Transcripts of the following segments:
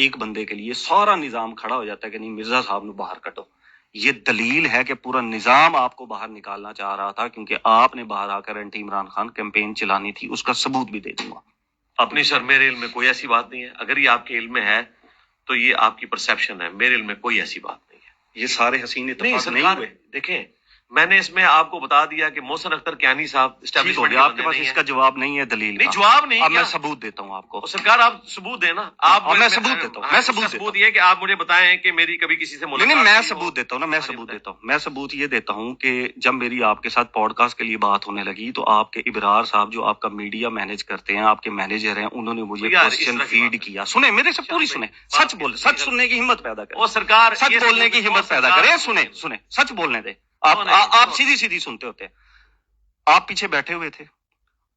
ایک بندے کے لیے سارا نظام کھڑا ہو جاتا ہے کہ نہیں مرزا صاحب نے باہر کٹو. یہ دلیل ہے کہ پورا نظام آپ کو باہر نکالنا چاہ رہا تھا کیونکہ آپ نے باہر آ کر اینٹی عمران خان کیمپین چلانی تھی. اس کا ثبوت بھی دے دوں گا. اپنی سر میرے علم میں کوئی ایسی بات نہیں ہے. اگر یہ آپ کے علم میں ہے تو یہ آپ کی پرسیپشن ہے. میرے علم میں کوئی ایسی بات نہیں ہے. یہ سارے حسین اتفاق نہیں ہوئے. دیکھیں میں نے اس میں آپ کو بتا دیا کہ محسن اختر کیانی صاحب اسٹیبلشمنٹ آپ کے پاس اس کا جواب نہیں ہے دلیل نہیں جواب نہیں. اب میں ثبوت دیتا ہوں آپ کو. سرکار آپ ثبوت دیں نا. آپ میں ثبوت دیتا ہوں. میں ثبوت یہ کہ آپ مجھے بتائیں کہ میری کبھی کسی سے ملاقات نہیں. میں ثبوت دیتا ہوں نا. میں ثبوت دیتا ہوں. میں ثبوت یہ دیتا ہوں کہ جب میری آپ کے ساتھ پوڈ کاسٹ کے لیے بات ہونے لگی تو آپ کے ابرار صاحب جو آپ کا میڈیا مینیج کرتے ہیں آپ کے مینیجر ہیں انہوں نے مجھے کوسچن فیڈ کیا. سنیں میرے سے پوری سنیں. سچ بول سچ سننے کی ہمت پیدا کریں. وہ سرکار سچ بولنے کی ہمت پیدا کریں. سنیں سچ بولنے دیں. آپ سیدھی سنتے ہوتے ہیں. آپ پیچھے بیٹھے ہوئے تھے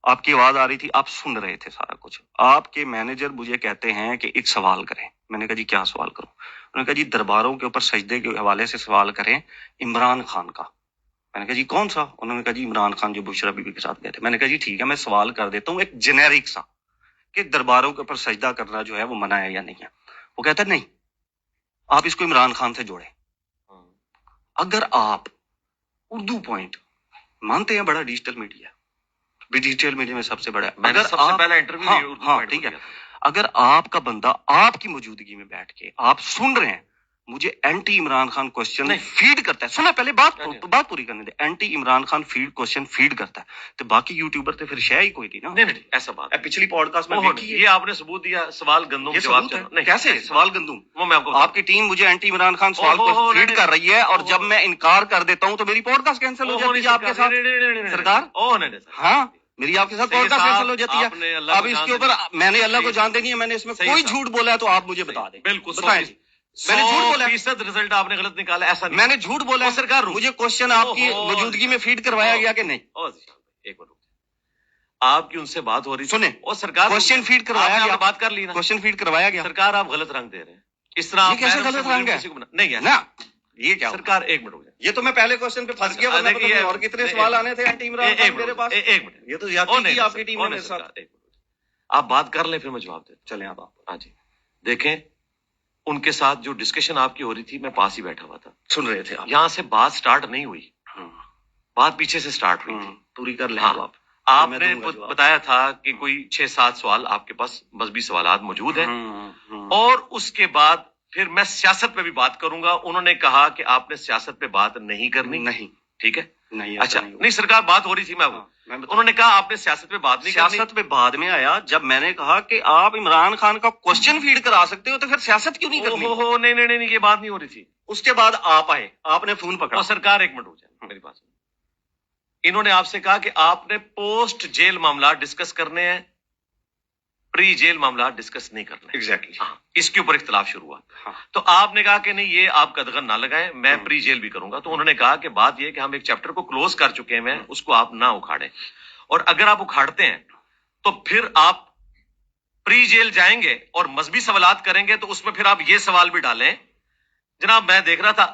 آپ کی آواز آ رہی تھی آپ سن رہے تھے سارا کچھ. آپ کے مینیجر مجھے کہتے ہیں کہ ایک سوال کریں. میں نے کہا جی کیا سوال کروں؟ انہوں نے کہا جی درباروں کے اوپر سجدے کے حوالے سے سوال کریں عمران خان کا. میں نے کہا جی کون سا؟ انہوں نے کہا جی عمران خان جو بشرا بی بی کے ساتھ گئے تھے. میں نے کہا جی ٹھیک ہے میں سوال کر دیتا ہوں ایک جنیرک سا کہ درباروں کے اوپر سجدہ کرنا جو ہے وہ منع ہے یا نہیں ہے. وہ کہتا ہے نہیں آپ اس کو عمران خان سے جوڑیں. اگر آپ اردو پوائنٹ مانتے ہیں بڑا ڈیجیٹل میڈیا ڈیجیٹل میڈیا میں سب سے بڑا میں نے سب سے پہلا انٹرویو ہاں ٹھیک ہے. اگر آپ کا بندہ آپ کی موجودگی میں بیٹھ کے آپ سن رہے ہیں مجھے anti Imran Khan question feed کرتا ہے. سنا پہلے بات پوری کرنے دے. Anti Imran Khan question feed کرتا ہے تو باقی یوٹیوبر تو پھر شے ہی کوئی نہیں نا. نہیں ایسا بات پچھلی پوڈ کاسٹ میں یہ آپ نے ثبوت دیا. سوال گندم جواب کیسے سوال گندم؟ وہ میں آپ کی ٹیم مجھے اینٹی عمران خان سوال کو فیڈ کر رہی ہے اور جب میں انکار کر دیتا ہوں تو میری پوڈ کاسٹ کینسل ہو جاتی ہے آپ کے ساتھ. سرکار ہاں میری آپ کے ساتھ پوڈ کاسٹ کینسل ہو جاتی ہے. اب اس کے اوپر میں نے اللہ کو جانتے نہیں ہے میں نے اس میں کوئی جھوٹ بولا ہے تو آپ مجھے بتا دیں. بالکل بتائیں. میں نے جھوٹ بولا رزلٹ آپ نے غلط نکالا ایسا نہیں. میں نے جھوٹ بولا سرکار. مجھے کوسچن آپ کی موجودگی میں فیڈ کروایا گیا کہ نہیں؟ ایک منٹ آپ کی ان سے بات ہو رہی سنیں اور سرکار کوسچن فیڈ کروایا گیا. بات کر لی نا. کوسچن فیڈ کروایا گیا. سرکار آپ غلط رنگ دے رہے ہیں اس طرح. کیسے غلط رنگ ہے؟ نہیں ہے نا یہ کیا سرکار. ایک منٹ ہو جائے. یہ تو میں پہلے کوسچن پہ پھنس گیا اور کتنے سوال آنے تھے اینٹی عمران خان میرے پاس. ایک منٹ یہ تو زیادتی آپ کی ٹیم نے میرے ساتھ. آپ بات کر لیں پھر میں جواب دے. چلیں آپ. ہاں جی دیکھیں ان کے ساتھ جو ڈسکشن آپ کی ہو رہی تھی میں پاس ہی بیٹھا ہوا تھا. سن رہے تھے یہاں سے بات سٹارٹ نہیں ہوئی. بات پیچھے سے سٹارٹ ہوئی تھی. پوری کر لیں آپ نے بتایا تھا کہ کوئی 6-7 سوال آپ کے پاس مذہبی سوالات موجود ہیں اور اس کے بعد پھر میں سیاست پہ بھی بات کروں گا. انہوں نے کہا کہ آپ نے سیاست پہ بات نہیں کرنی. نہیں ٹھیک ہے نہیں. اچھا نہیں سرکار بات ہو رہی تھی. میں انہوں نے کہا آپ نے سیاست پہ بات نہیں کرنی. سیاست پہ بعد میں آیا جب میں نے کہا کہ آپ عمران خان کا کوسچن فیڈ کرا سکتے ہو تو پھر سیاست کیوں نہیں کرنی؟ نہیں یہ بات نہیں ہو رہی تھی. اس کے بعد آپ آئے آپ نے فون پکڑا. سرکار ایک منٹ ہو جائے میری بات. انہوں نے آپ سے کہا کہ آپ نے پوسٹ جیل معاملات ڈسکس کرنے ہیں پری جیل معاملات ڈسکس نہیں کرنے. ایگزیکٹلی اس کے اوپر اختلاف شروع ہوا. تو آپ نے کہا کہ نہیں یہ آپ قدغن نہ لگائیں میں پری جیل بھی کروں گا. تو انہوں نے کہا کہ بات یہ کہ ہم ایک چیپٹر کو کلوز کر چکے ہیں اس کو آپ نہ اکھاڑیں اور اگر آپ اکھاڑتے ہیں تو پھر آپ پری جیل جائیں گے اور مذہبی سوالات کریں گے تو اس میں پھر آپ یہ سوال بھی ڈالیں. جناب میں دیکھ رہا تھا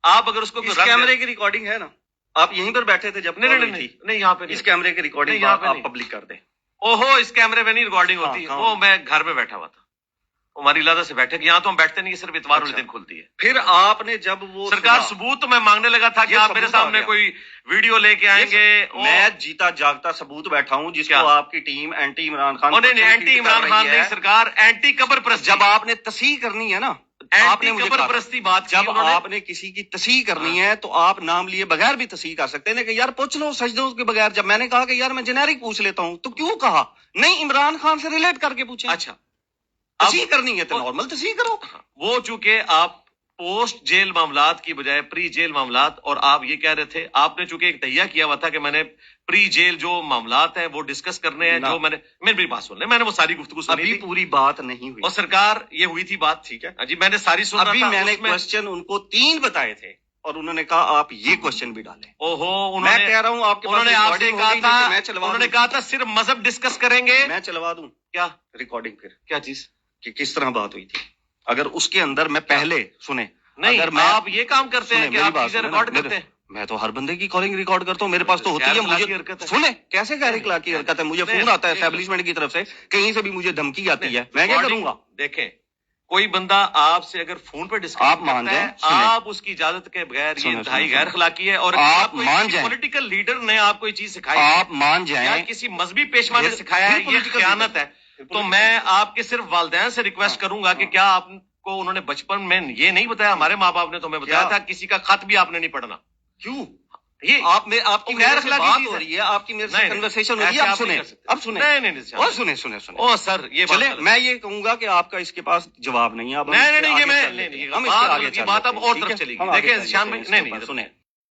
آپ اگر اس کو کیمرے کی ریکارڈنگ ہے نا آپ یہیں پر بیٹھے تھے جب نہیں یہاں پہ اس کیمرے کی ریکارڈنگ آپ پبلک کر دیں. اس کیمرے میں نہیں ریکارڈنگ ہوتی. وہ میں گھر میں بیٹھا ہوا تھا ہماری لادہ سے بیٹھے یہاں تو ہم بیٹھتے نہیں صرف اتوار والے دن کھلتی ہے. پھر آپ نے جب وہ سرکار ثبوت تو میں مانگنے لگا تھا کہ آپ میرے سامنے کوئی ویڈیو لے کے آئیں گے. میں جیتا جاگتا ثبوت بیٹھا ہوں جس کو آپ کی team anti Imran Khan anti Imran Khan نہیں سرکار اینٹی قبر پرست. جب آپ نے تصحیح کرنی ہے نا آپ نے قبر پرستی بات جب آپ نے کسی کی تصحیح کرنی ہے تو آپ نام لیے بغیر بھی تصحیح کر سکتے ہیں کہ یار پوچھ لو سجدوں کے بغیر. جب میں نے کہا کہ یار میں جنیرک پوچھ لیتا ہوں تو کیوں کہا نہیں عمران خان سے ریلیٹ کر کے پوچھیں. اچھا تصحیح کرنی ہے تو نارمل تصحیح کرو. وہ چونکہ آپ پوسٹ جیل معاملات کی بجائے پری جیل معاملات اور آپ یہ کہہ رہے تھے آپ نے چونکہ ایک تہیہ کیا ہوا تھا کہ میں نے پری جیل جو معاملات ہیں وہ ڈسکس کرنے ہیں جو میں نے میری بات سن لیں میں نے وہ ساری گفتگو سنی ابھی پوری بات نہیں ہوئی اور سرکار یہ ہوئی تھی بات. ٹھیک ہے جی میں نے ساری سن ابھی میں نے کوسچن ان کو 3 بتائے تھے اور انہوں نے کہا آپ یہ کوسچن بھی ڈالیں. میں کہہ رہا ہوں آپ کے انہوں نے آپ سے کہا تھا انہوں نے کہا تھا صرف مذہب ڈسکس کریں گے. میں چلوا دوں کیا ریکارڈنگ پھر کیا چیز کہ کس طرح بات ہوئی تھی اگر اس کے اندر میں پہلے سنیں. نہیں اگر آپ یہ کام کرتے ہیں کہ آپ چیزیں ریکارڈ کرتے ہیں. میں تو ہر بندے کی کالنگ ریکارڈ کرتا ہوں میرے پاس تو ہوتی ہے. مجھے سنیں کیسے غیر اخلاقی حرکت ہے. مجھے فون آتا ہے اسٹیبلشمنٹ کی طرف سے کہیں سے بھی مجھے دھمکی آتی ہے میں کیا کروں گا. دیکھیں کوئی بندہ آپ سے اگر فون پہ ڈسکس آپ مان کرتا ہے جائیں، آپ اس کی اجازت کے بغیر یہ انتہائی غیر اخلاقی ہے. اور آپ مان جائیں، پولیٹیکل لیڈر نے آپ کو یہ چیز سکھائی ہے آپ مان یا جائیں، کسی مذہبی پیشوا نے سکھایا ہے یہ خیانت ہے. تو میں آپ کے صرف والدین سے ریکویسٹ کروں گا کہ کیا آپ کو انہوں نے بچپن میں یہ نہیں بتایا؟ ہمارے ماں باپ نے تو ہمیں بتایا تھا کسی کا خط بھی آپ نے نہیں پڑھنا. کیوں یہ آپ کی غیر اخلاقی بات ہو رہی ہے، آپ کی میرے سے کنورسیشن ہو رہی ہے. اب سنیں، اب سنیں، اور سنیں. او سر یہ چلے میں یہ کہوں گا کہ آپ کا اس کے پاس جواب نہیں ہے. اب نہیں یہ بات اب اور طرف چلی گئی. دیکھیں ذیشان بھائی نہیں سنیں